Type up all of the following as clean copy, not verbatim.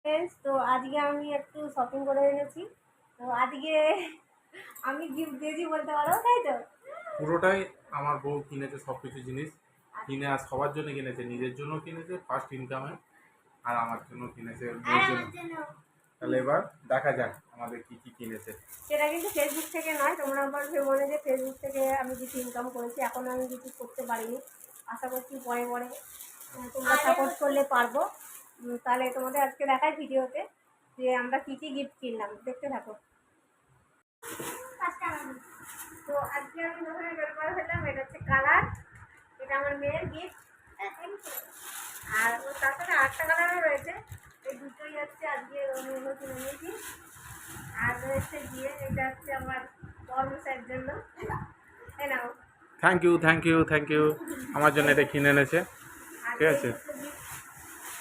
Friends, তো আজকে আমি একটু শপিং করে এনেছি। তো আজকে আমি গিফট দিয়েছি বলতে পারো, তাই তো? পুরোটাই আমার বউ কিনেছে, সব কিছু জিনিস কিনে আর সবার জন্য কিনেছে, নিজের জন্য কিনেছে ফার্স্ট ইনকামে, আর আমার জন্য কিনেছে, বউর জন্য। তাহলে এবার দেখা যাক আমাদের কি কি কিনেছে। সেটা কিন্তু ফেসবুক থেকে নয়, তোমরা আবার ভেবো না যে ফেসবুক থেকে আমি কিছু ইনকাম করেছি। এখন আমি কিছু করতে পারিনি, আশা করছি পরে পরে তোমরা সাপোর্ট করলে পারবো। তাহলে তোমাদের আজকে দেখাই ভিডিওতে যে আমরা কি কি গিফট কিনলাম, দেখতে থাকো। তো আজকে আমি প্রথমে বের করে ফেললাম, এটা হচ্ছে কালার, এটা আমার মেয়ের গিফট। আর ওর তার সাথে আটটা কালারও রয়েছে, এই দুটোই হচ্ছে আজকে ওর কিনে নিয়েছি। আর রয়েছে গিয়ে এটা হচ্ছে আমার বড়মশাইয়ের জন্য, তাই না? Thank you, thank you, thank you. আমার জন্য এটা কিনে এনেছে, আর ঠিক আছে।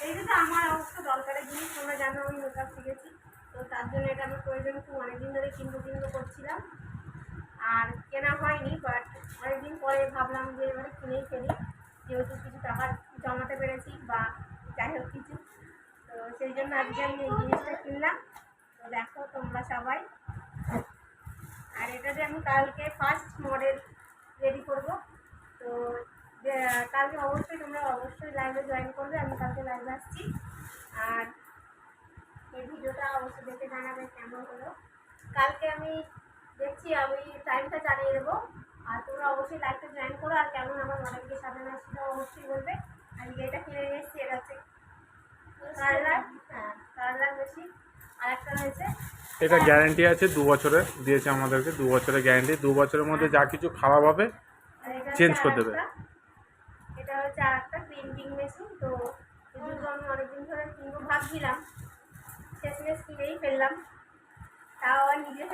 এই দুটো আমার অবশ্য দরকারের জিনিস, তোমরা জানো আমি মেকআপ শিখেছি, তো তার জন্য এটা আমার প্রয়োজন, খুব অনেকদিন ধরে কিনবো কিনবো করছিলাম, আর কেনা হয়নি। বাট অনেকদিন পরে ভাবলাম যে এবারে কিনেই ফেলি, যেহেতু কিছু টাকা জমাতে পেরেছি বা যাই হোক কিছু, তো সেই জন্য আজকে আমি এই জিনিসটা কিনলাম। তো দেখো তোমরা সবাই। আর এটাতে আমি কালকে ফার্স্ট মডেল রেডি করব। তো কালকে তোমরা অবশ্যই লাইভে জয়েন করবে, আমি কালকে লাইভে আসছি। আর এই ভিডিওটা অবশ্যই দেখে জানাবে কেমন হলো। কালকে আমি দেখছি, আমি টাইমটা জানিয়ে দেবো। আর তোমরা অবশ্যই লাইভটা জয়েন করো, আর কেমন আমার মডেলকে সাজানো সেটাও অবশ্যই বলবে। আমি এটা কিনে নিয়ে এসেছি, এটা হচ্ছে কালার, হ্যাঁ কালার বেশি। আর একটা রয়েছে, এটা গ্যারেন্টি আছে 2 বছরের, দিয়েছে আমাদেরকে 2 বছরের গ্যারেন্টি। 2 বছরের মধ্যে যা কিছু খারাপ হবে চেঞ্জ করে দেবে। এটা হচ্ছে আর একটা প্রিন্টিং মেশিন। তো এই দুটো আমি অনেকদিন ধরে কিনবো ভাবছিলাম, শেষমেশ কিনেই ফেললাম, তাও আবার নিজে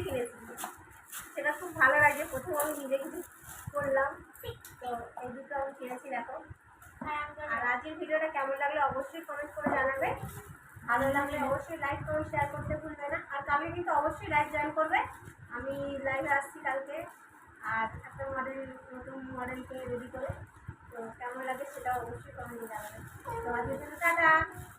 কিনেছি। সেটা খুব ভালো লাগে, প্রথম আমি নিজে কিছু করলাম। তো এই দুটো আমি কিনেছি, দেখো। আর আজকের ভিডিওটা কেমন লাগলো অবশ্যই কমেন্ট করে জানাবে। ভালো লাগলে অবশ্যই লাইক কমেন্ট শেয়ার করতে ভুলবে না। আর কালকে কিন্তু অবশ্যই লাইভ জয়েন করবে, আমি লাইভে আসছি কালকে। আর একটা নতুন মডেলকে রেডি করে, তো কেমন লাগে সেটাও অবশ্যই কমেন্টে জানাবে। তো আজকের জন্য টাটা।